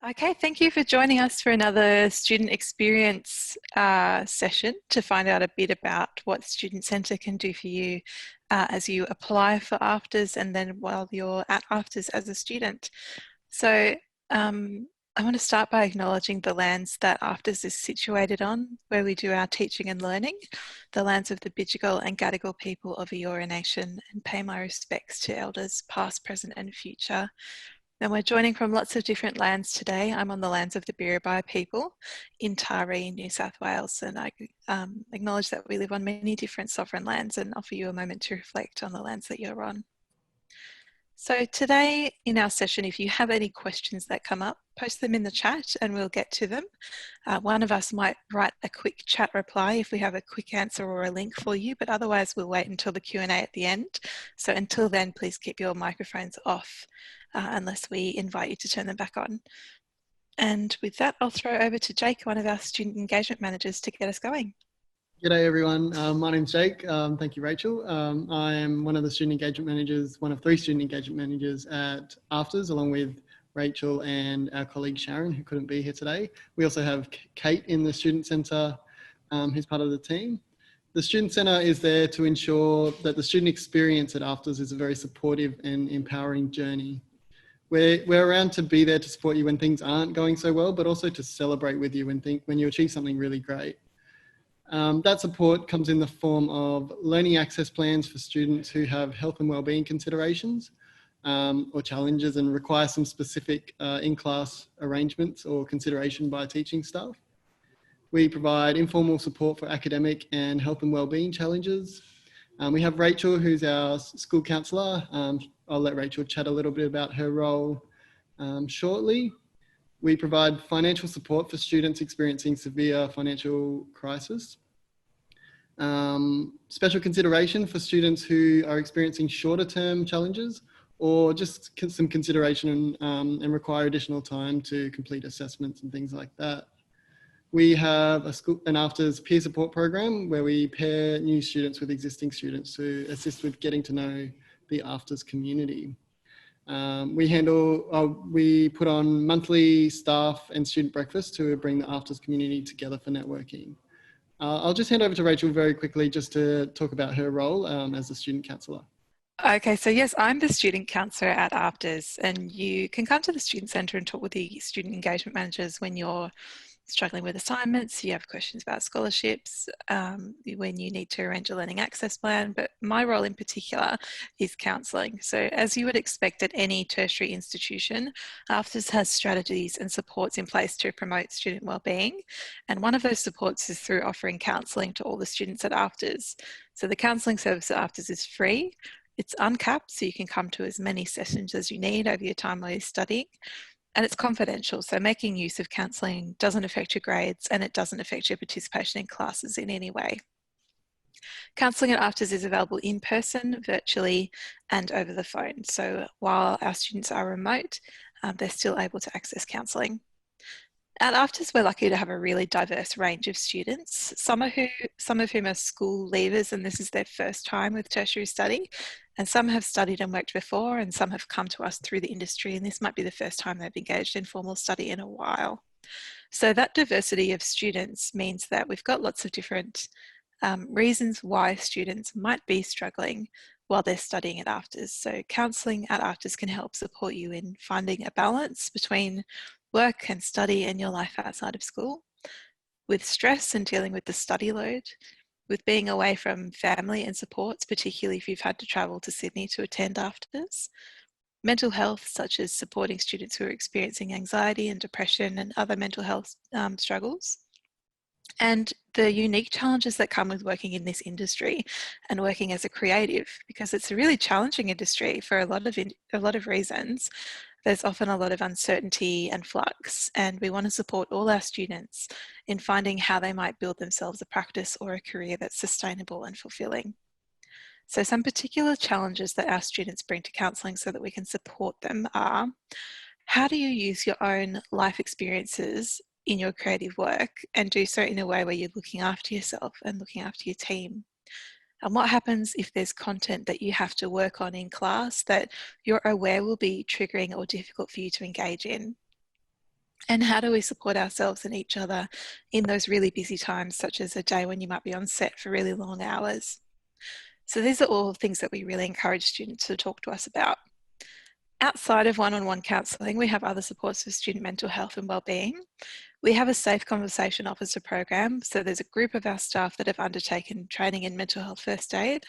Okay, thank you for joining us for another student experience session to find out a bit about what Student Centre can do for you as you apply for AFTRS and then while you're at AFTRS as a student. So I want to start by acknowledging the lands that AFTRS is situated on, where we do our teaching and learning, the lands of the Bidjigal and Gadigal people of Eora Nation, and pay my respects to elders past, present and future. And we're joining from lots of different lands today. I'm on the lands of the Biribai people in Taree, New South Wales, and I acknowledge that we live on many different sovereign lands and offer you a moment to reflect on the lands that you're on. So today in our session, if you have any questions that come up, post them in the chat and we'll get to them. One of us might write a quick chat reply if we have a quick answer or a link for you, but otherwise we'll wait until the Q&A at the end. So until then, please keep your microphones off unless we invite you to turn them back on. And with that, I'll throw over to Jake, one of our student engagement managers, to get us going. G'day everyone, my name's Jake. Thank you, Rachel. I am one of the student engagement managers, one of 3 student engagement managers at AFTRS, along with Rachel and our colleague Sharon, who couldn't be here today. We also have Kate in the Student Centre, who's part of the team. The Student Centre is there to ensure that the student experience at AFTRS is a very supportive and empowering journey. We're around to be there to support you when things aren't going so well, but also to celebrate with you when you achieve something really great. That support comes in the form of learning access plans for students who have health and wellbeing considerations or challenges and require some specific in-class arrangements or consideration by teaching staff. We provide informal support for academic and health and wellbeing challenges. We have Rachel, who's our school counsellor. I'll let Rachel chat a little bit about her role shortly. We provide financial support for students experiencing severe financial crisis. Special consideration for students who are experiencing shorter term challenges or just some consideration and require additional time to complete assessments and things like that. We have an AFTRS peer support program where we pair new students with existing students to assist with getting to know the AFTRS community. We put on monthly staff and student breakfast to bring the AFTRS community together for networking. I'll just hand over to Rachel very quickly just to talk about her role as a student counsellor. Okay, so yes, I'm the student counsellor at AFTRS, and you can come to the Student Centre and talk with the student engagement managers when you're struggling with assignments, you have questions about scholarships, when you need to arrange a learning access plan. But my role in particular is counselling. So as you would expect at any tertiary institution, AFTRS has strategies and supports in place to promote student wellbeing. And one of those supports is through offering counselling to all the students at AFTRS. So the counselling service at AFTRS is free. It's uncapped, so you can come to as many sessions as you need over your time while you're studying. And it's confidential, so making use of counselling doesn't affect your grades and it doesn't affect your participation in classes in any way. Counselling at AFTRS is available in person, virtually and over the phone. So while our students are remote, they're still able to access counselling. At AFTRS, we're lucky to have a really diverse range of students, some of whom are school leavers and this is their first time with tertiary study, and some have studied and worked before, and some have come to us through the industry, and this might be the first time they've engaged in formal study in a while. So that diversity of students means that we've got lots of different reasons why students might be struggling while they're studying at AFTRS. So counselling at AFTRS can help support you in finding a balance between work and study and your life outside of school, with stress and dealing with the study load, with being away from family and supports, particularly if you've had to travel to Sydney to attend AFTRS, mental health, such as supporting students who are experiencing anxiety and depression and other mental health struggles, and the unique challenges that come with working in this industry and working as a creative, because it's a really challenging industry for a lot of reasons. There's often a lot of uncertainty and flux, and we want to support all our students in finding how they might build themselves a practice or a career that's sustainable and fulfilling. So some particular challenges that our students bring to counselling so that we can support them are: how do you use your own life experiences in your creative work and do so in a way where you're looking after yourself and looking after your team? And what happens if there's content that you have to work on in class that you're aware will be triggering or difficult for you to engage in? And how do we support ourselves and each other in those really busy times, such as a day when you might be on set for really long hours? So these are all things that we really encourage students to talk to us about. Outside of one-on-one counselling, we have other supports for student mental health and wellbeing. We have a Safe Conversation Officer program. So there's a group of our staff that have undertaken training in mental health first aid,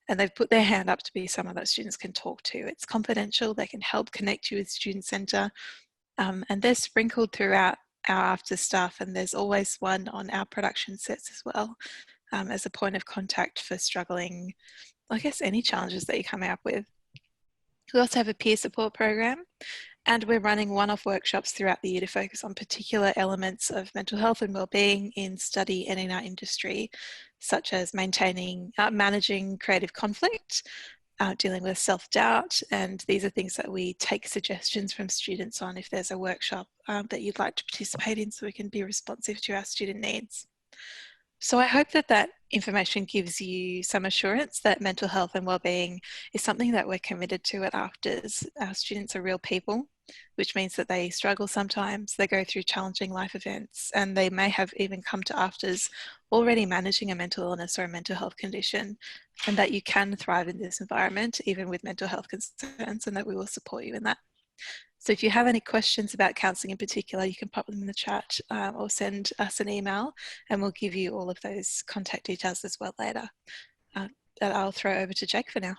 and they've put their hand up to be someone that students can talk to. It's confidential. They can help connect you with Student Centre, and they're sprinkled throughout our after stuff, and there's always one on our production sets as well, as a point of contact for struggling, I guess, any challenges that you come out with. We also have a peer support program, and we're running one-off workshops throughout the year to focus on particular elements of mental health and wellbeing in study and in our industry, such as managing creative conflict, dealing with self-doubt, and these are things that we take suggestions from students on if there's a workshop that you'd like to participate in, so we can be responsive to our student needs. So I hope that that information gives you some assurance that mental health and wellbeing is something that we're committed to at AFTRS. Our students are real people, which means that they struggle sometimes, they go through challenging life events, and they may have even come to AFTRS already managing a mental illness or a mental health condition, and that you can thrive in this environment even with mental health concerns, and that we will support you in that. So if you have any questions about counselling in particular, you can pop them in the chat or send us an email, and we'll give you all of those contact details as well later. I'll throw over to Jake for now.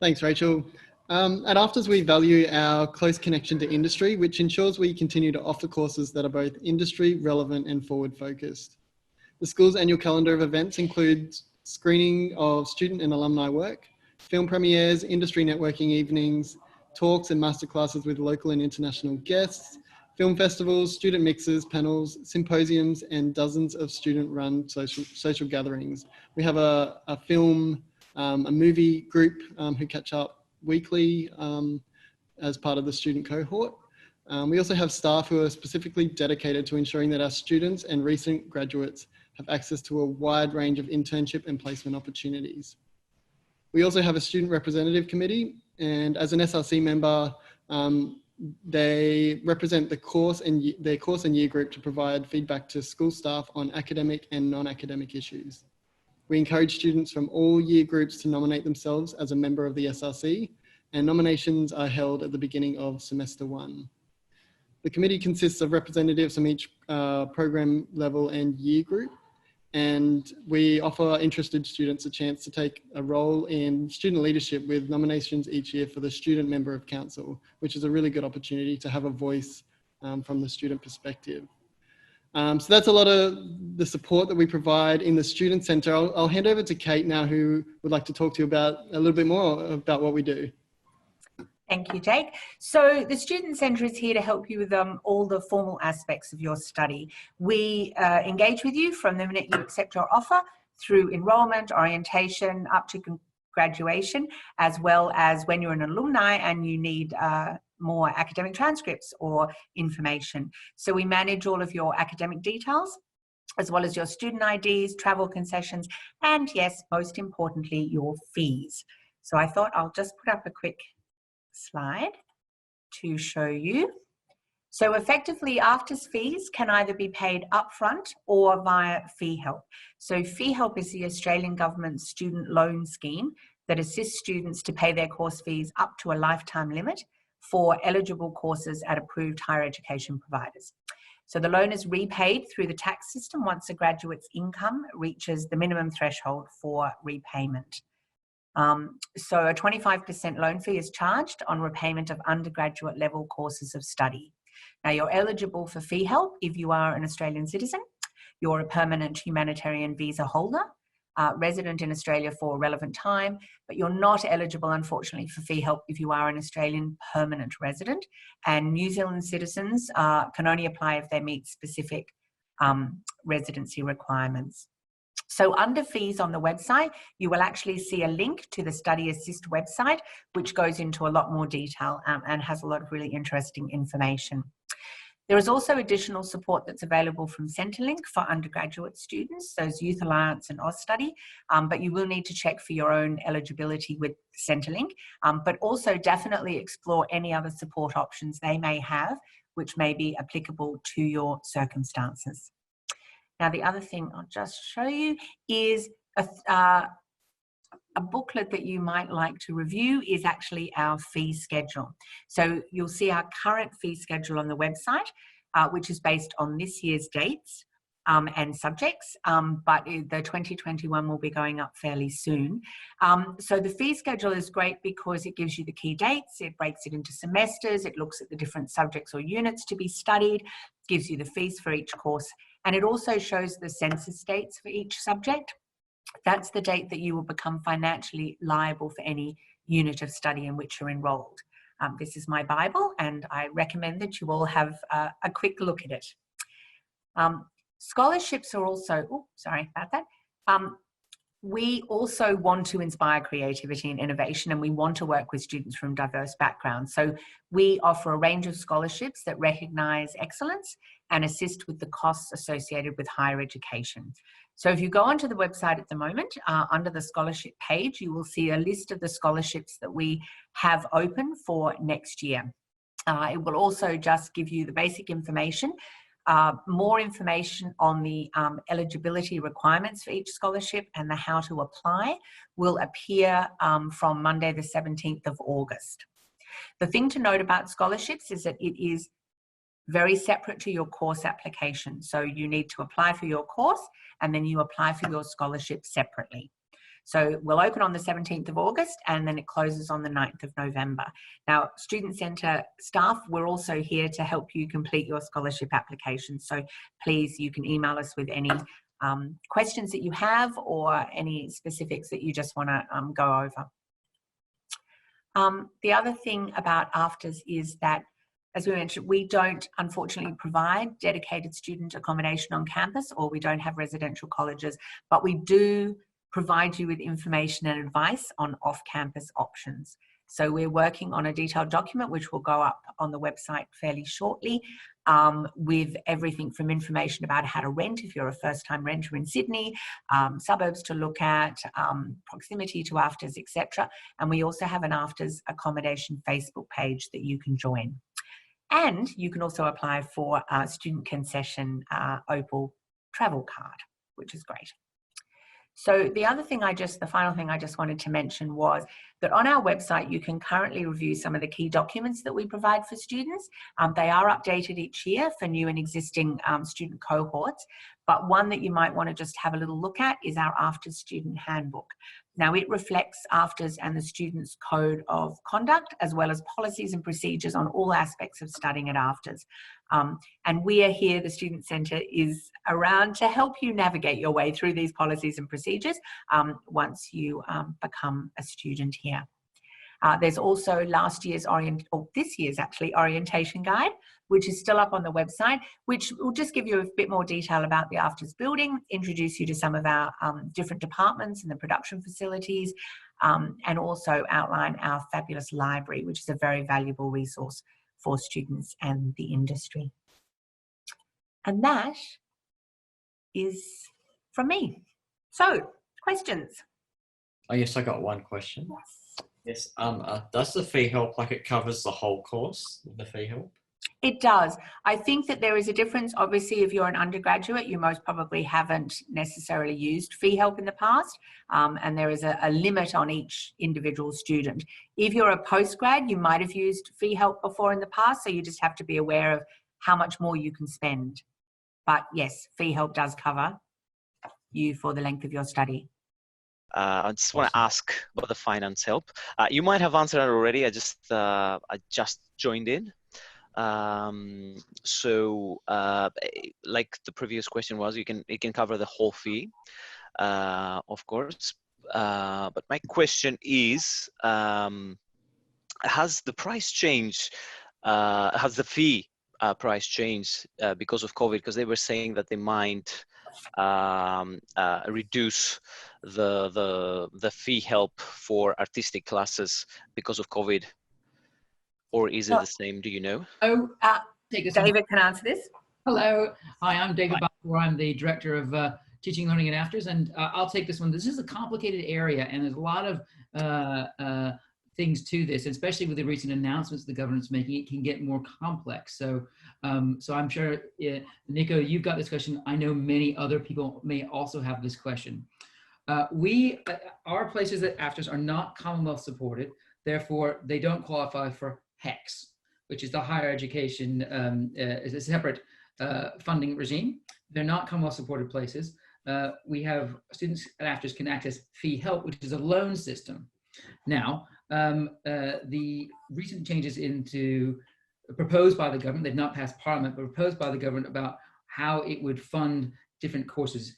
Thanks, Rachel. At AFTRS, we value our close connection to industry, which ensures we continue to offer courses that are both industry relevant and forward focused. The school's annual calendar of events includes screening of student and alumni work, film premieres, industry networking evenings, talks and masterclasses with local and international guests, film festivals, student mixers, panels, symposiums, and dozens of student-run social gatherings. We have a movie group who catch up weekly as part of the student cohort. We also have staff who are specifically dedicated to ensuring that our students and recent graduates have access to a wide range of internship and placement opportunities. We also have a student representative committee, and as an SRC member, they represent their course and year group to provide feedback to school staff on academic and non-academic issues. We encourage students from all year groups to nominate themselves as a member of the SRC, and nominations are held at the beginning of semester 1. The committee consists of representatives from each program level and year group, and we offer interested students a chance to take a role in student leadership with nominations each year for the student member of council, which is a really good opportunity to have a voice from the student perspective. So that's a lot of the support that we provide in the Student Centre. I'll hand over to Kate now, who would like to talk to you about a little bit more about what we do. Thank you, Jake. So the Student Centre is here to help you with all the formal aspects of your study. We engage with you from the minute you accept your offer through enrolment, orientation, up to graduation, as well as when you're an alumni and you need more academic transcripts or information. So we manage all of your academic details, as well as your student IDs, travel concessions, and yes, most importantly, your fees. So I thought I'll just put up a quick slide to show you. So effectively, AFTRS fees can either be paid upfront or via fee help. So fee help is the Australian government student loan scheme that assists students to pay their course fees up to a lifetime limit for eligible courses at approved higher education providers. So the loan is repaid through the tax system once a graduate's income reaches the minimum threshold for repayment. So a 25% loan fee is charged on repayment of undergraduate level courses of study. Now you're eligible for fee help if you are an Australian citizen, you're a permanent humanitarian visa holder, resident in Australia for a relevant time, but you're not eligible, unfortunately, for fee help if you are an Australian permanent resident, and New Zealand citizens can only apply if they meet specific residency requirements. So under fees on the website, you will actually see a link to the Study Assist website, which goes into a lot more detail and has a lot of really interesting information. There is also additional support that's available from Centrelink for undergraduate students, those Youth Alliance and AusStudy, but you will need to check for your own eligibility with Centrelink, but also definitely explore any other support options they may have which may be applicable to your circumstances. Now, the other thing I'll just show you is a booklet that you might like to review is actually our fee schedule. So you'll see our current fee schedule on the website, which is based on this year's dates and subjects, but the 2021 will be going up fairly soon. So the fee schedule is great because it gives you the key dates, it breaks it into semesters, it looks at the different subjects or units to be studied, gives you the fees for each course, and it also shows the census dates for each subject. That's the date that you will become financially liable for any unit of study in which you're enrolled. This is my Bible, and I recommend that you all have a quick look at it. Scholarships are also, oh, sorry about that. We also want to inspire creativity and innovation, and we want to work with students from diverse backgrounds. So we offer a range of scholarships that recognise excellence and assist with the costs associated with higher education. So if you go onto the website at the moment, under the scholarship page, you will see a list of the scholarships that we have open for next year. It will also just give you the basic information. More information on the eligibility requirements for each scholarship and the how to apply will appear from Monday the 17th of August. The thing to note about scholarships is that it is very separate to your course application. So you need to apply for your course and then you apply for your scholarship separately. So we'll open on the 17th of August and then it closes on the 9th of November. Now, Student Centre staff, we're also here to help you complete your scholarship application. So please, you can email us with any questions that you have or any specifics that you just want to go over. The other thing about AFTRS is that, as we mentioned, we don't unfortunately provide dedicated student accommodation on campus, or we don't have residential colleges, but we do provide you with information and advice on off-campus options. So we're working on a detailed document which will go up on the website fairly shortly with everything from information about how to rent if you're a first-time renter in Sydney, suburbs to look at, proximity to AFTRS, etc. And we also have an AFTRS accommodation Facebook page that you can join. And you can also apply for a student concession Opal travel card, which is great. So the other thing the final thing I just wanted to mention was that on our website, you can currently review some of the key documents that we provide for students. They are updated each year for new and existing student cohorts, but one that you might want to just have a little look at is our AFTRS Student Handbook. Now, it reflects AFTRS and the students' code of conduct, as well as policies and procedures on all aspects of studying at AFTRS. And we are here, the Student Centre is around to help you navigate your way through these policies and procedures once you become a student here. There's also this year's actually orientation guide, which is still up on the website, which will just give you a bit more detail about the AFTRS building, introduce you to some of our different departments and the production facilities, and also outline our fabulous library, which is a very valuable resource for students and the industry. And that is from me. So, questions? Oh, yes, I got one question. Yes. Does the fee help, like it covers the whole course, the fee help? It does. I think that there is a difference. Obviously, if you're an undergraduate, you most probably haven't necessarily used fee help in the past, and there is a limit on each individual student. If you're a postgrad, you might have used fee help before in the past, so you just have to be aware of how much more you can spend. But yes, fee help does cover you for the length of your study. I just want to ask about the finance help. You might have answered it already. I just joined in. Like the previous question was, it can cover the whole fee, of course. But my question is, has the price changed? Has the fee price changed because of COVID? Because they were saying that they might reduce the fee help for artistic classes because of COVID. Or is it the same? Do you know? Oh, David can answer this. Hello. Hi, I'm David Balfour. I'm the Director of Teaching, Learning at AFTRS, and I'll take this one. This is a complicated area, and there's a lot of things to this, especially with the recent announcements the government's making. It can get more complex. So, so I'm sure, Nico, you've got this question. I know many other people may also have this question. Our places at AFTRS are not Commonwealth supported. Therefore, they don't qualify for HECS, which is the higher education, is a separate funding regime. They're not Commonwealth supported places. We have students at AFTRS can access fee help, which is a loan system. Now, the recent changes proposed by the government, they've not passed Parliament, but proposed by the government about how it would fund different courses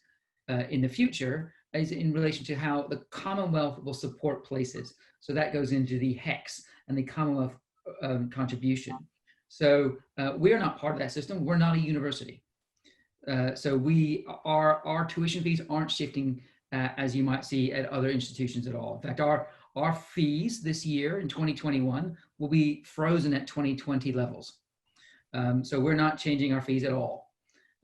in the future is in relation to how the Commonwealth will support places. So that goes into the HECS and the Commonwealth contribution. So we're not part of that system. We're not a university. So our tuition fees aren't shifting as you might see at other institutions at all. In fact, our fees this year in 2021 will be frozen at 2020 levels. So we're not changing our fees at all.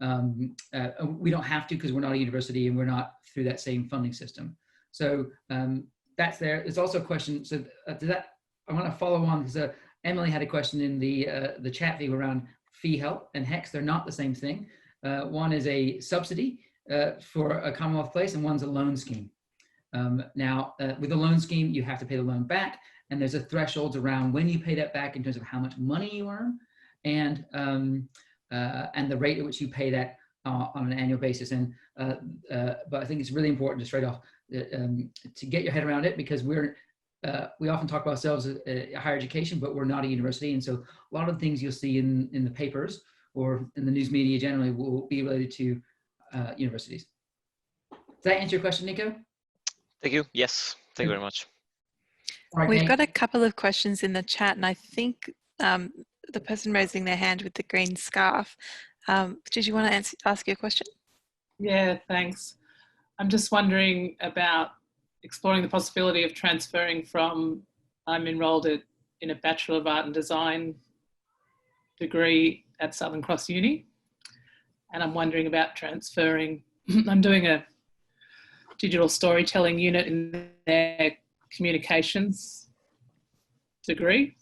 We don't have to because we're not a university and we're not through that same funding system. So that's there. There's also a question. So I want to follow on because Emily had a question in the chat view around fee help and HECS. They're not the same thing. One is a subsidy for a Commonwealth place and one's a loan scheme. Now, with a loan scheme, you have to pay the loan back, and there's a threshold around when you pay that back in terms of how much money you earn and the rate at which you pay that on an annual basis. And but I think it's really important to straight off to get your head around it, because we often talk about ourselves as higher education, but we're not a university, and so a lot of the things you'll see in the papers or in the news media generally will be related to universities. Does that answer your question, Nico? Thank you. Yes, thank you very much. Right, We've Nate? got a couple of questions in the chat, and I think the person raising their hand with the green scarf, did you want to ask your question? Yeah, thanks. I'm just wondering about exploring the possibility of transferring from, I'm enrolled in a Bachelor of Art and Design degree at Southern Cross Uni, and I'm wondering about transferring. I'm doing a digital storytelling unit in their communications degree,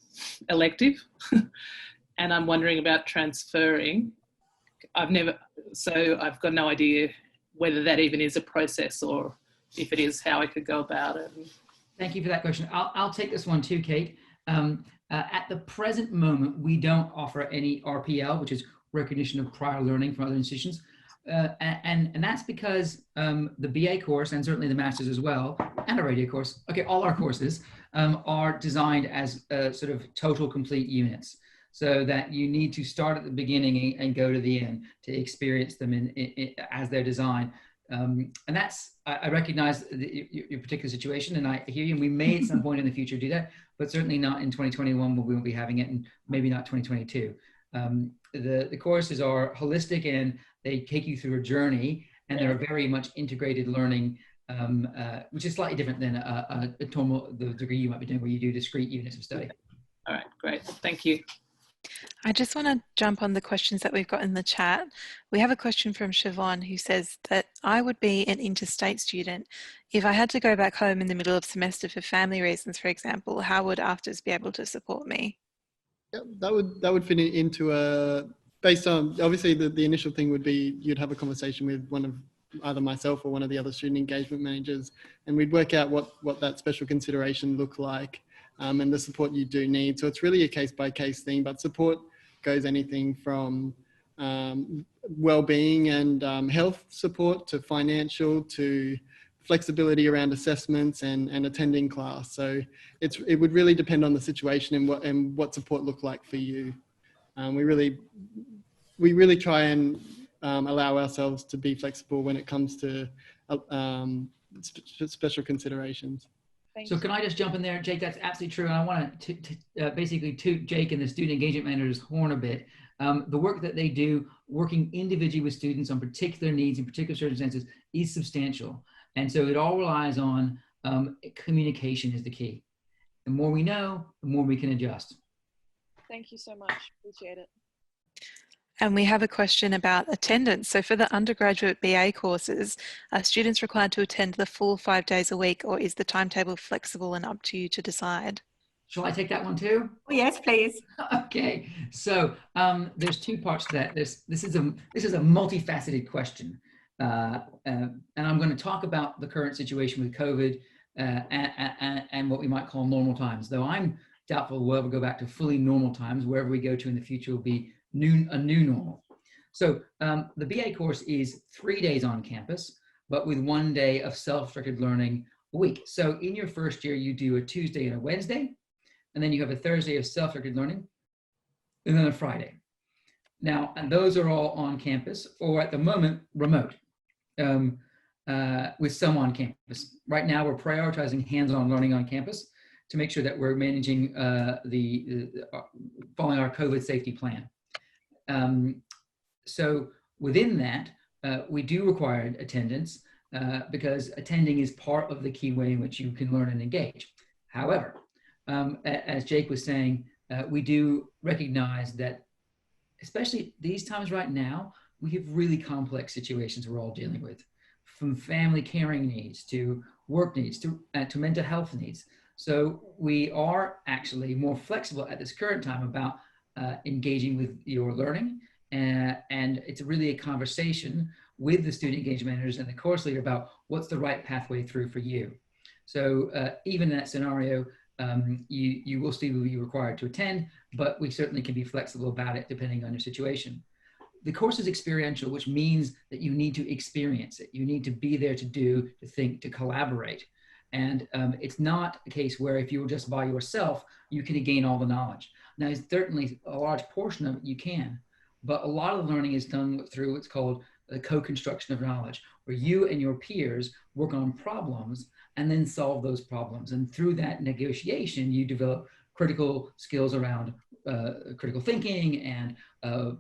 elective, and I'm wondering about transferring. So I've got no idea whether that even is a process, or if it is, how I could go about it. Thank you for that question. I'll take this one too, Kate. At the present moment, we don't offer any RPL, which is recognition of prior learning from other institutions. And that's because the BA course, and certainly the Masters as well, and a radio course, okay, all our courses are designed as sort of total complete units, so that you need to start at the beginning and go to the end to experience them as they're designed. And that's, I recognize your particular situation, and I hear you, and we may at some point in the future do that, but certainly not in 2021 when we won't be having it, and maybe not 2022. The courses are holistic, and they take you through a journey, and they're very much integrated learning, which is slightly different than the degree you might be doing where you do discrete units of study. All right, great, thank you. I just want to jump on the questions that we've got in the chat. We have a question from Siobhan who says that I would be an interstate student. If I had to go back home in the middle of semester for family reasons, for example, how would AFTRS be able to support me? Yeah, that would fit into based on, obviously the initial thing would be you'd have a conversation with one of either myself or one of the other student engagement managers, and we'd work out what that special consideration looked like. And the support you do need. So it's really a case-by-case thing, but support goes anything from well-being and health support to financial to flexibility around assessments and attending class. So it would really depend on the situation and what support looked like for you. We really try and allow ourselves to be flexible when it comes to special considerations. So can I just jump in there, Jake? That's absolutely true. And I want to basically toot Jake and the student engagement manager's horn a bit. The work that they do, working individually with students on particular needs in particular circumstances, is substantial. And so it all relies on communication is the key. The more we know, the more we can adjust. Thank you so much. Appreciate it. And we have a question about attendance. So for the undergraduate BA courses, are students required to attend the full 5 days a week, or is the timetable flexible and up to you to decide? Shall I take that one too? Oh, yes, please. Okay, so there's two parts to that. This is a multifaceted question, and I'm going to talk about the current situation with COVID and what we might call normal times. Though I'm doubtful we'll ever go back to fully normal times. Wherever we go to in the future will be a new normal. So the BA course is 3 days on campus, but with 1 day of self-directed learning a week. So in your first year, you do a Tuesday and a Wednesday, and then you have a Thursday of self-directed learning, and then a Friday. Now, and those are all on campus, or at the moment, remote, with some on campus. Right now, we're prioritizing hands-on learning on campus to make sure that we're managing following our COVID safety plan. So within that, we do require attendance because attending is part of the key way in which you can learn and engage. However, as Jake was saying, we do recognize that, especially these times right now, we have really complex situations we're all dealing with, from family caring needs to work needs to mental health needs. So we are actually more flexible at this current time about engaging with your learning. And it's really a conversation with the student engagement managers and the course leader about what's the right pathway through for you. So even in that scenario, you will still be required to attend, but we certainly can be flexible about it depending on your situation. The course is experiential, which means that you need to experience it. You need to be there to do, to think, to collaborate. And it's not a case where if you were just by yourself, you can gain all the knowledge. Now, certainly a large portion of it you can, but a lot of the learning is done through what's called the co-construction of knowledge, where you and your peers work on problems and then solve those problems. And through that negotiation, you develop critical skills around critical thinking and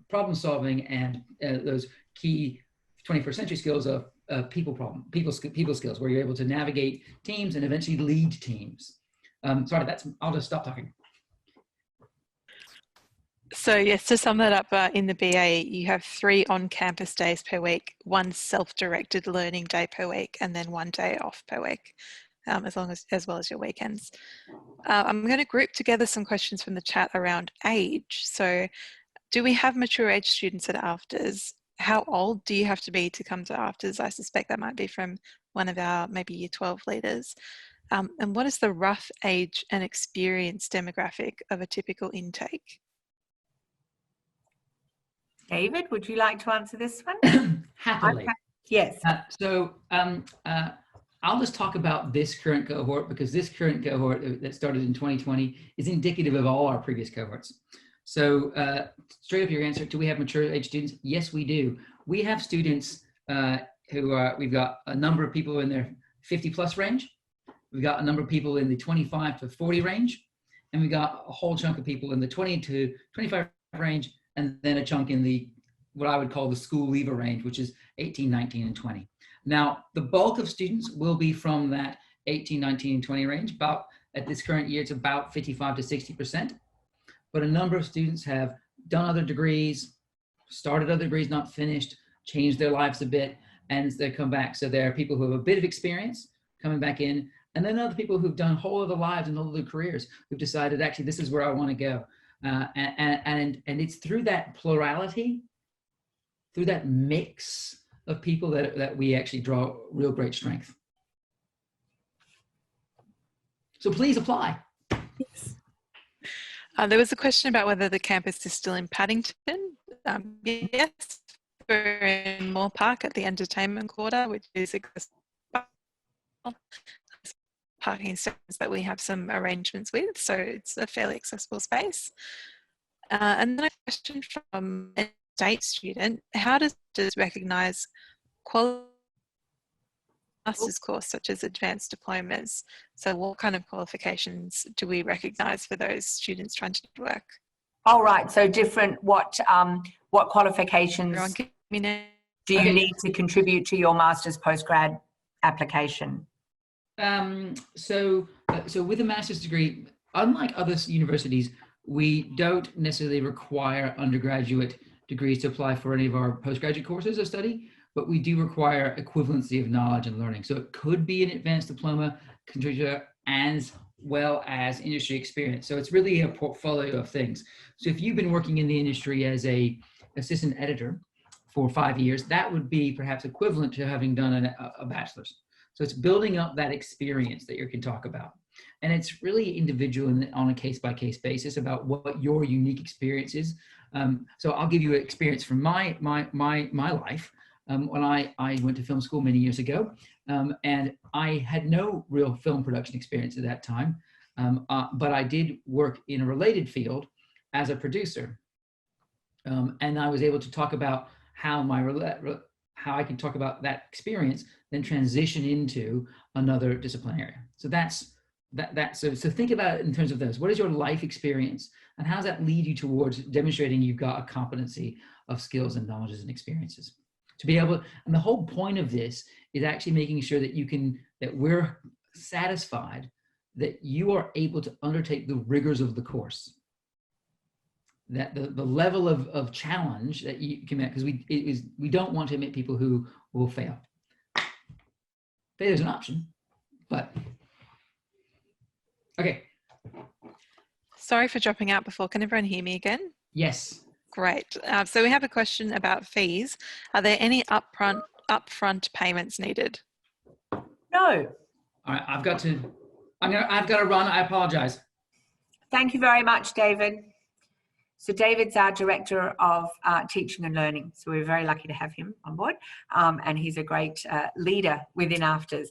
problem solving and those key 21st century skills of people skills, where you're able to navigate teams and eventually lead teams. Sorry, I'll just stop talking. So yes, to sum that up, in the BA, you have 3 on-campus days per week, 1 self-directed learning day per week, and then 1 day off per week, as well as your weekends. I'm going to group together some questions from the chat around age. So do we have mature age students at AFTRS? How old do you have to be to come to AFTRS? I suspect that might be from one of our maybe Year 12 leaders. And what is the rough age and experience demographic of a typical intake? David, would you like to answer this one? Happily. Yes. I'll just talk about this current cohort, because this current cohort that started in 2020 is indicative of all our previous cohorts. So straight up your answer, do we have mature age students? Yes, we do. We have students we've got a number of people in their 50 plus range. We've got a number of people in the 25 to 40 range. And we've got a whole chunk of people in the 20 to 25 range, and then a chunk in the, what I would call the school leaver range, which is 18, 19, and 20. Now, the bulk of students will be from that 18, 19, and 20 range. About, at this current year, it's about 55 to 60%. But a number of students have done other degrees, started other degrees, not finished, changed their lives a bit, and they come back. So there are people who have a bit of experience coming back in, and then other people who've done whole other lives and whole other careers who've decided, actually, this is where I want to go. And it's through that plurality, through that mix of people that we actually draw real great strength. So please apply. Yes. There was a question about whether the campus is still in Paddington. Yes, we're in Moore Park at the entertainment quarter, which is parking stands that we have some arrangements with, so it's a fairly accessible space. And then a question from a state student: how does it recognise quality master's course such as advanced diplomas? So what kind of qualifications do we recognise for those students trying to work? All right, so different, what qualifications do you need to contribute to your master's postgrad application? So with a master's degree, unlike other universities, we don't necessarily require undergraduate degrees to apply for any of our postgraduate courses of study, but we do require equivalency of knowledge and learning. So it could be an advanced diploma contributor as well as industry experience. So it's really a portfolio of things. So if you've been working in the industry as a assistant editor for 5 years, that would be perhaps equivalent to having done a bachelor's. So it's building up that experience that you can talk about. And it's really individual and on a case-by-case basis about what your unique experience is. So I'll give you an experience from my life. When I went to film school many years ago, and I had no real film production experience at that time, but I did work in a related field as a producer. And I was able to talk about how I can talk about that experience, then transition into another discipline area. So so think about it in terms of those. What is your life experience, and how does that lead you towards demonstrating you've got a competency of skills and knowledges and experiences? To be able, and the whole point of this is actually making sure that that we're satisfied that you are able to undertake the rigors of the course. That the level of challenge that you can make, because we don't want to admit people who will fail. Failure is an option, but okay. Sorry for dropping out before. Can everyone hear me again? Yes. Great. So we have a question about fees. Are there any upfront payments needed? No. All right, I've got to run. I apologize. Thank you very much, David. So David's our Director of Teaching and Learning. So we're very lucky to have him on board. And he's a great leader within AFTRS.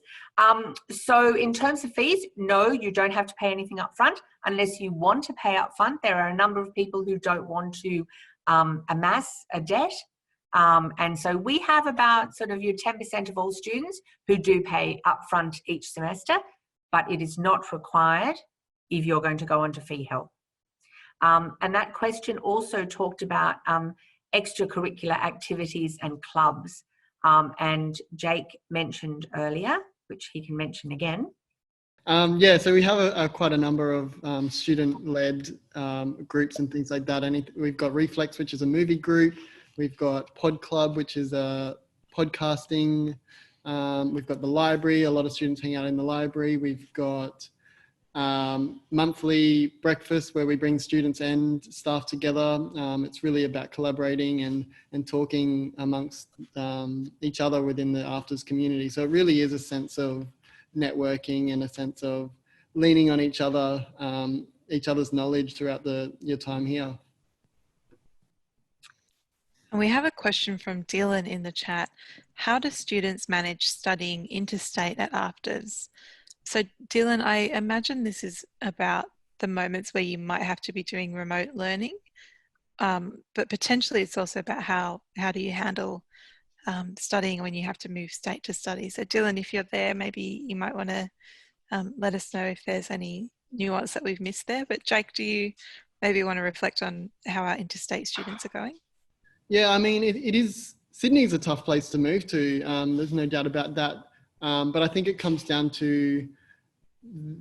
So in terms of fees, no, you don't have to pay anything up front unless you want to pay up front. There are a number of people who don't want to amass a debt. And so we have about sort of your 10% of all students who do pay up front each semester, but it is not required if you're going to go on to fee help. And that question also talked about extracurricular activities and clubs. And Jake mentioned earlier, which he can mention again. Yeah, so we have quite a number of student-led groups and things like that. And we've got Reflex, which is a movie group. We've got Pod Club, which is podcasting. We've got the library. A lot of students hang out in the library. We've got monthly breakfast where we bring students and staff together. It's really about collaborating and talking amongst each other within the AFTRS community. So it really is a sense of networking and a sense of leaning on each other's knowledge throughout your time here. And we have a question from Dylan in the chat. How do students manage studying interstate at AFTRS? So Dylan, I imagine this is about the moments where you might have to be doing remote learning, but potentially it's also about how do you handle studying when you have to move state to study. So Dylan, if you're there, maybe you might want to let us know if there's any nuance that we've missed there. But Jake, do you maybe want to reflect on how our interstate students are going? Yeah, I mean, it is, Sydney's a tough place to move to. There's no doubt about that. But I think it comes down to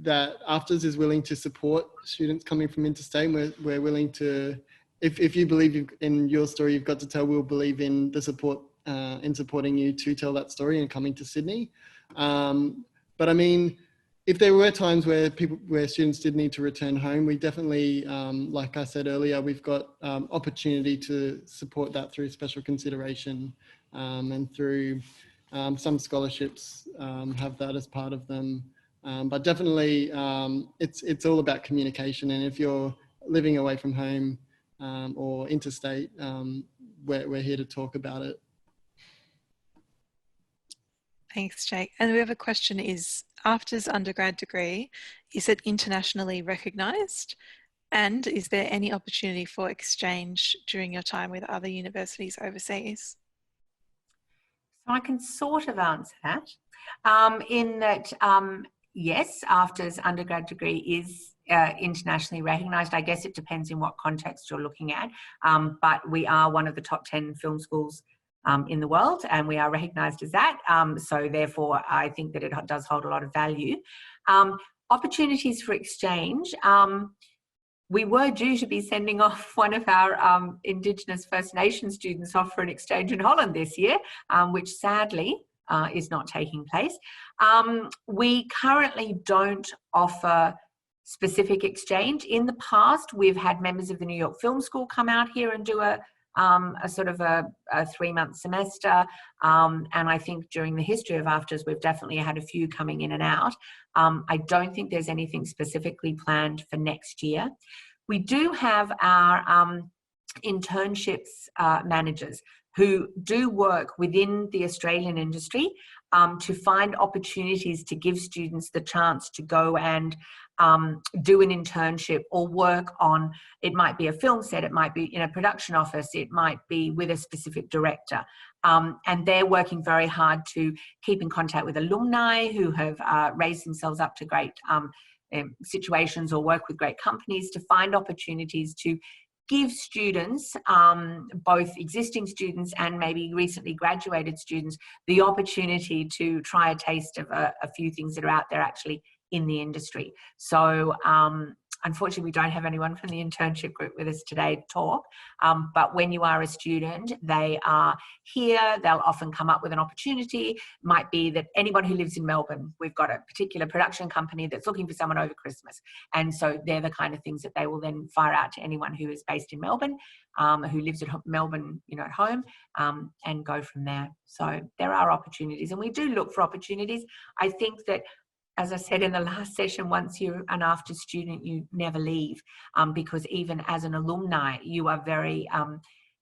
that AFTRS is willing to support students coming from interstate. We're willing to, if you believe in your story, you've got to tell, we'll believe in the support, in supporting you to tell that story and coming to Sydney. But I mean, if there were times where students did need to return home, we definitely, like I said earlier, we've got opportunity to support that through special consideration and through some scholarships have that as part of them. But definitely it's all about communication. And if you're living away from home or interstate, we're here to talk about it. Thanks, Jake. And we have a question, is AFTRS undergrad degree, is it internationally recognised? And is there any opportunity for exchange during your time with other universities overseas? So I can sort of answer that in that, yes, AFTRS undergrad degree is internationally recognised. I guess it depends in what context you're looking at, but we are one of the top 10 film schools in the world, and we are recognised as that. So therefore, I think that it does hold a lot of value. Opportunities for exchange. We were due to be sending off one of our Indigenous First Nations students off for an exchange in Holland this year, which sadly is not taking place. We currently don't offer specific exchange. In the past, we've had members of the New York Film School come out here and do a sort of a 3-month semester. And I think during the history of AFTRS, we've definitely had a few coming in and out. I don't think there's anything specifically planned for next year. We do have our internships managers who do work within the Australian industry to find opportunities to give students the chance to go and do an internship or work on, it might be a film set, it might be in a production office, it might be with a specific director. And they're working very hard to keep in contact with alumni who have raised themselves up to great situations or work with great companies to find opportunities to give students, both existing students and maybe recently graduated students, the opportunity to try a taste of a few things that are out there actually in the industry. So unfortunately, we don't have anyone from the internship group with us today to talk, but when you are a student, they are here. They'll often come up with an opportunity. Might be that anyone who lives in Melbourne, we've got a particular production company that's looking for someone over Christmas. And so they're the kind of things that they will then fire out to anyone who is based in Melbourne, who lives at Melbourne, at home, and go from there. So there are opportunities, and we do look for opportunities. I think that, as I said in the last session, once you're an AFTRS student, you never leave, because even as an alumni, you are very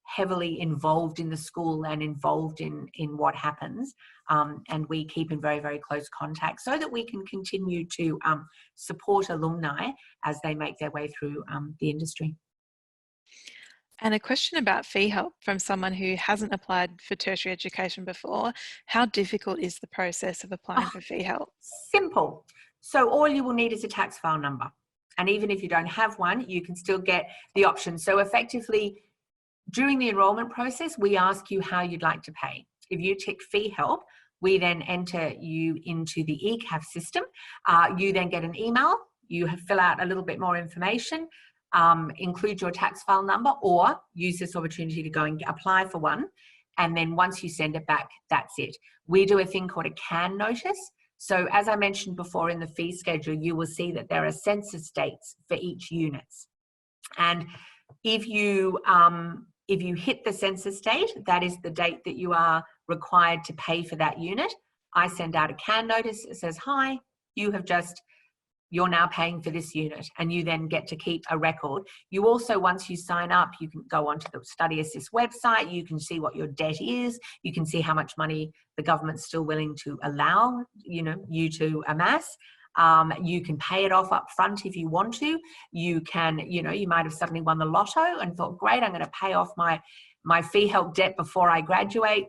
heavily involved in the school and involved in what happens. And we keep in very, very close contact so that we can continue to support alumni as they make their way through the industry. And a question about fee help from someone who hasn't applied for tertiary education before. How difficult is the process of applying for fee help? Simple. So all you will need is a tax file number. And even if you don't have one, you can still get the option. So effectively, during the enrolment process, we ask you how you'd like to pay. If you tick fee help, we then enter you into the ECAF system. You then get an email. You fill out a little bit more information. Include your tax file number, or use this opportunity to go and apply for one. And then once you send it back, that's it. We do a thing called a CAN notice. So as I mentioned before, in the fee schedule, you will see that there are census dates for each unit. And if you hit the census date, that is the date that you are required to pay for that unit. I send out a CAN notice. It says, hi, you're now paying for this unit, and you then get to keep a record. You also, once you sign up, you can go onto the Study Assist website. You can see what your debt is. You can see how much money the government's still willing to allow, you to amass. You can pay it off up front if you want to. You can, you might have suddenly won the lotto and thought, great, I'm going to pay off my fee help debt before I graduate.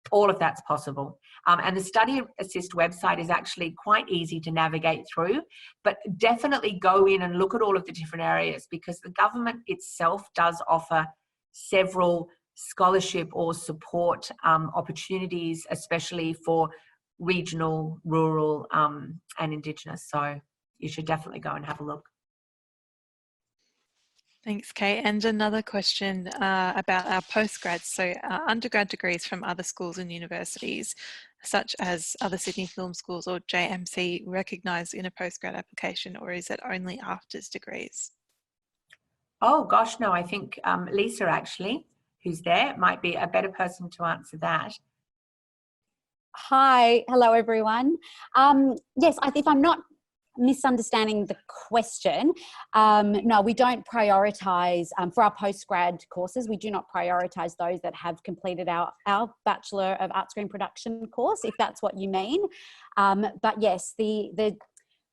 All of that's possible. And the Study Assist website is actually quite easy to navigate through, but definitely go in and look at all of the different areas, because the government itself does offer several scholarship or support opportunities, especially for regional, rural and Indigenous. So you should definitely go and have a look. Thanks, Kate. And another question about our postgrads. So undergrad degrees from other schools and universities, such as other Sydney Film Schools or JMC, recognised in a postgrad application, or is it only AFTRS degrees? Oh gosh, no, I think Lisa actually, who's there, might be a better person to answer that. Hi, hello everyone. Yes, if I'm not misunderstanding the question, no, we don't prioritise for our postgrad courses. We do not prioritise those that have completed our Bachelor of Arts Screen production course, if that's what you mean. But yes, the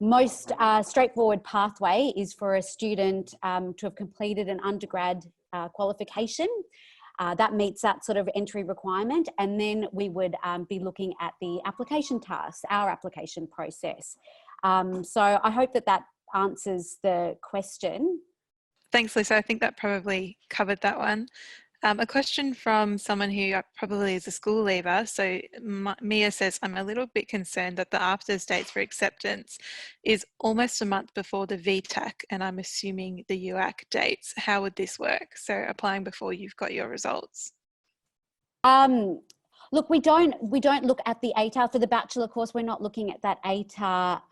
most straightforward pathway is for a student to have completed an undergrad qualification. That meets that sort of entry requirement, and then we would be looking at the application tasks, our application process. So I hope that answers the question. Thanks, Lisa. I think that probably covered that one. A question from someone who probably is a school leaver. So Mia says, I'm a little bit concerned that the AFTRS dates for acceptance is almost a month before the VTAC, and I'm assuming the UAC dates. How would this work? So applying before you've got your results. Look, we don't look at the ATAR for the bachelor course. We're not looking at that ATAR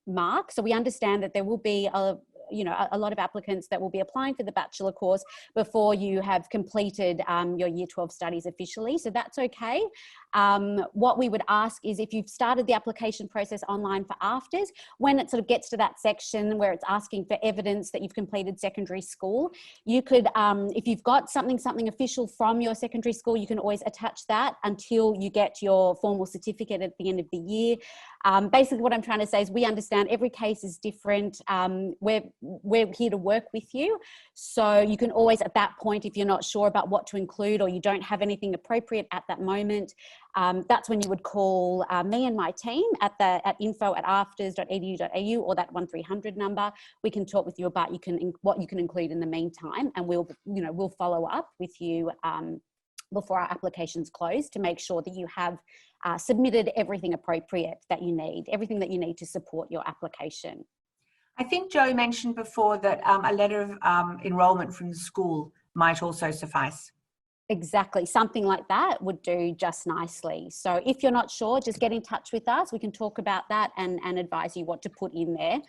mark. So we understand that there will be a lot of applicants that will be applying for the bachelor course before you have completed your year 12 studies officially. So that's okay. What we would ask is if you've started the application process online for AFTRS, when it sort of gets to that section where it's asking for evidence that you've completed secondary school, you could, if you've got something official from your secondary school, you can always attach that until you get your formal certificate at the end of the year. Basically what I'm trying to say is we understand every case is different. We're here to work with you. So you can always, at that point, if you're not sure about what to include or you don't have anything appropriate at that moment, that's when you would call me and my team at info@aftrs.edu.au or that 1300 number. We can talk with you about what you can include in the meantime, and we'll follow up with you before our applications close to make sure that you have submitted everything appropriate that you need, everything that you need to support your application. I think Joe mentioned before that a letter of enrolment from the school might also suffice. Exactly. Something like that would do just nicely. So if you're not sure, just get in touch with us. We can talk about that and advise you what to put in there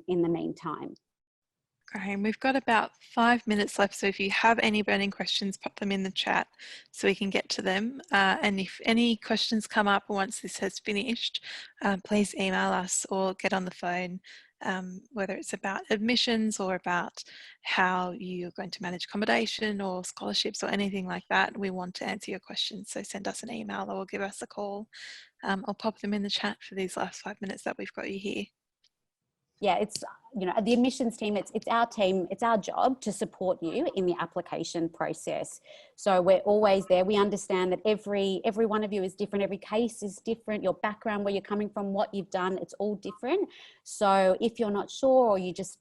in the meantime. Great. We've got about 5 minutes left. So if you have any burning questions, pop them in the chat so we can get to them. And if any questions come up once this has finished, please email us or get on the phone. Whether it's about admissions or about how you're going to manage accommodation or scholarships or anything like that, we want to answer your questions. So send us an email or give us a call. I'll pop them in the chat for these last 5 minutes that we've got you here. Yeah, it's, the admissions team, it's our team, it's our job to support you in the application process. So we're always there. We understand that every one of you is different. Every case is different. Your background, where you're coming from, what you've done, it's all different. So if you're not sure or you just,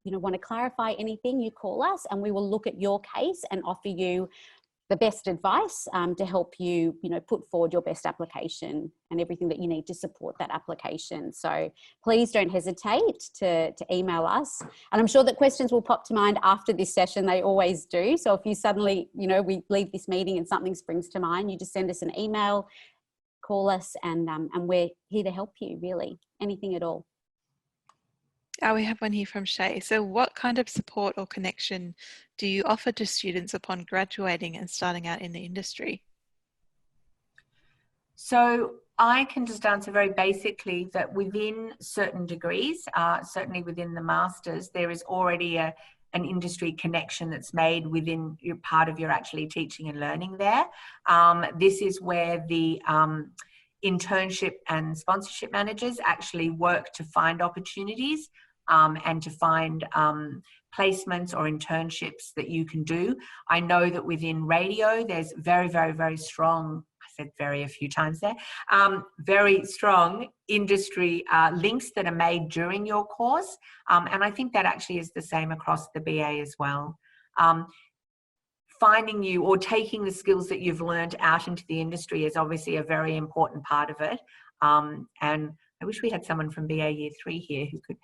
want to clarify anything, you call us and we will look at your case and offer you the best advice to help you, put forward your best application and everything that you need to support that application. So please don't hesitate to email us. And I'm sure that questions will pop to mind after this session. They always do. So if you suddenly, we leave this meeting and something springs to mind, you just send us an email, call us, and we're here to help you, really, anything at all. We have one here from Shay. So what kind of support or connection do you offer to students upon graduating and starting out in the industry? So I can just answer very basically that within certain degrees, certainly within the Masters, there is already an industry connection that's made within your part of your actually teaching and learning there. This is where the internship and sponsorship managers actually work to find opportunities and to find placements or internships that you can do. I know that within radio, there's very, very, very strong, I said very a few times there, very strong industry links that are made during your course. And I think that actually is the same across the BA as well. Finding you or taking the skills that you've learned out into the industry is obviously a very important part of it. And I wish we had someone from BA Year 3 here who could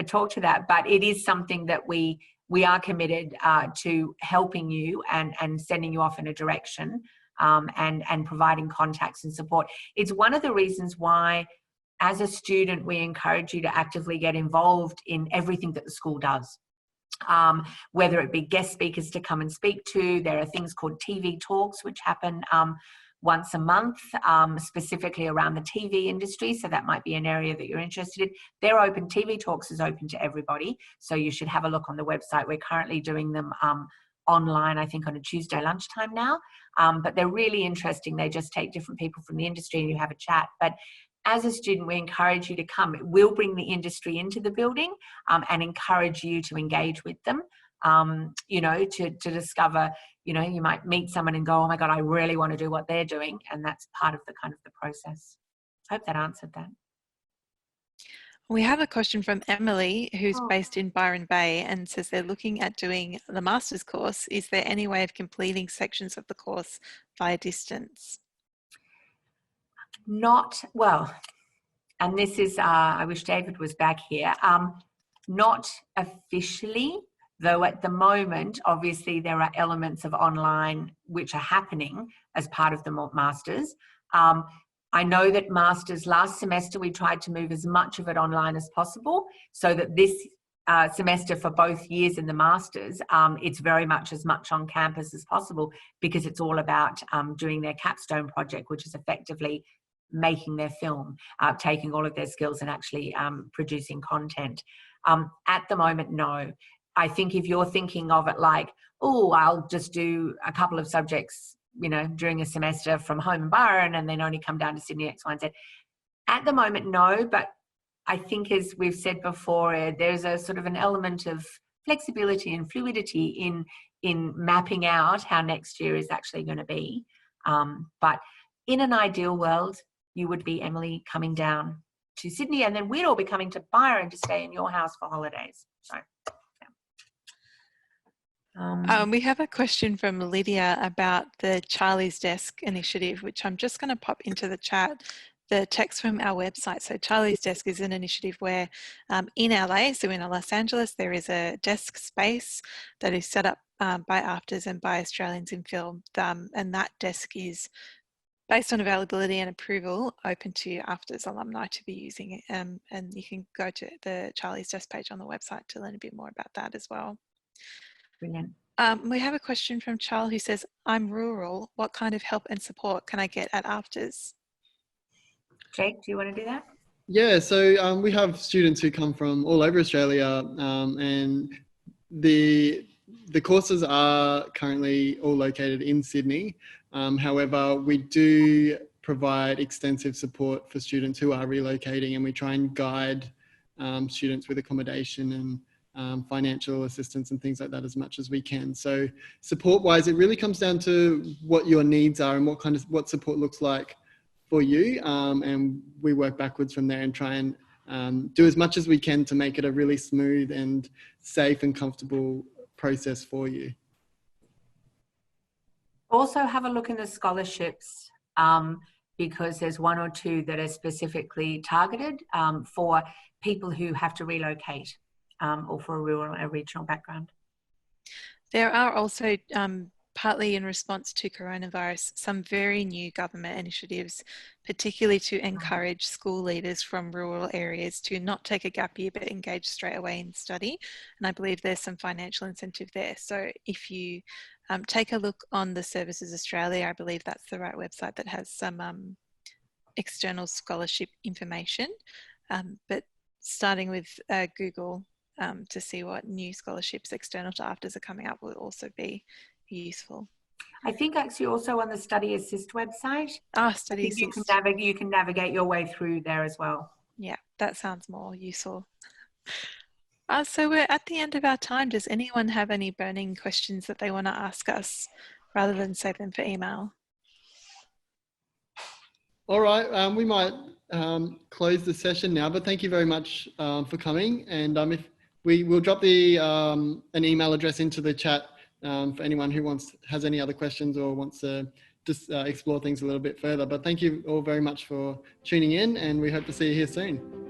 talk to that, but it is something that we are committed to helping you and sending you off in a direction and providing contacts and support. It's one of the reasons why, as a student, we encourage you to actively get involved in everything that the school does. Whether it be guest speakers to come and speak to, there are things called TV talks which happen once a month, specifically around the TV industry. So that might be an area that you're interested in. They're open. TV talks is open to everybody. So you should have a look on the website. We're currently doing them online, I think on a Tuesday lunchtime now. But they're really interesting. They just take different people from the industry and you have a chat. But as a student, we encourage you to come. It will bring the industry into the building and encourage you to engage with them, to discover, you might meet someone and go, oh my God, I really want to do what they're doing. And that's part of the process. I hope that answered that. We have a question from Emily, who's based in Byron Bay, and says they're looking at doing the master's course. Is there any way of completing sections of the course via distance? Not, well, and this is, I wish David was back here, not officially. though at the moment, obviously, there are elements of online which are happening as part of the Masters. I know that Masters last semester, we tried to move as much of it online as possible, so that this semester for both years in the Masters, it's very much as much on campus as possible, because it's all about doing their capstone project, which is effectively making their film, taking all of their skills and actually producing content. At the moment, no. I think if you're thinking of it like, oh, I'll just do a couple of subjects, you know, during a semester from home in Byron and then only come down to Sydney X, Y, and Z. At the moment, no, but I think, as we've said before, there's a sort of an element of flexibility and fluidity in mapping out how next year is actually going to be. But in an ideal world, you would be, Emily, coming down to Sydney, and then we'd all be coming to Byron to stay in your house for holidays. So, yeah. We have a question from Lydia about the Charlie's Desk initiative, which I'm just going to pop into the chat. The text from our website. So Charlie's Desk is an initiative where in LA, so in Los Angeles, there is a desk space that is set up by AFTRS and by Australians in Film. And that desk is, based on availability and approval, open to AFTRS alumni to be using it. And you can go to the Charlie's Desk page on the website to learn a bit more about that as well. Brilliant. We have a question from Charles who says, I'm rural. What kind of help and support can I get at AFTRS? Jake, do you want to do that? Yeah, so we have students who come from all over Australia, and the courses are currently all located in Sydney. However, we do provide extensive support for students who are relocating, and we try and guide students with accommodation and financial assistance and things like that as much as we can. So support-wise, it really comes down to what your needs are and what support looks like for you, and we work backwards from there and try and do as much as we can to make it a really smooth and safe and comfortable process for you. Also have a look in the scholarships, because there's one or two that are specifically targeted for people who have to relocate or for a rural or regional background. There are also, partly in response to coronavirus, some very new government initiatives, particularly to encourage school leaders from rural areas to not take a gap year but engage straight away in study. And I believe there's some financial incentive there. So if you take a look on the Services Australia, I believe that's the right website that has some external scholarship information. But starting with Google to see what new scholarships external to AFTRS are coming up will also be useful. I think actually also on the Study Assist website. Study Assist. You can navigate your way through there as well. Yeah, that sounds more useful. So we're at the end of our time. Does anyone have any burning questions that they want to ask us rather than save them for email? All right, we might close the session now, but thank you very much for coming. And if we will drop the an email address into the chat for anyone who has any other questions or wants to just explore things a little bit further. But thank you all very much for tuning in, and we hope to see you here soon.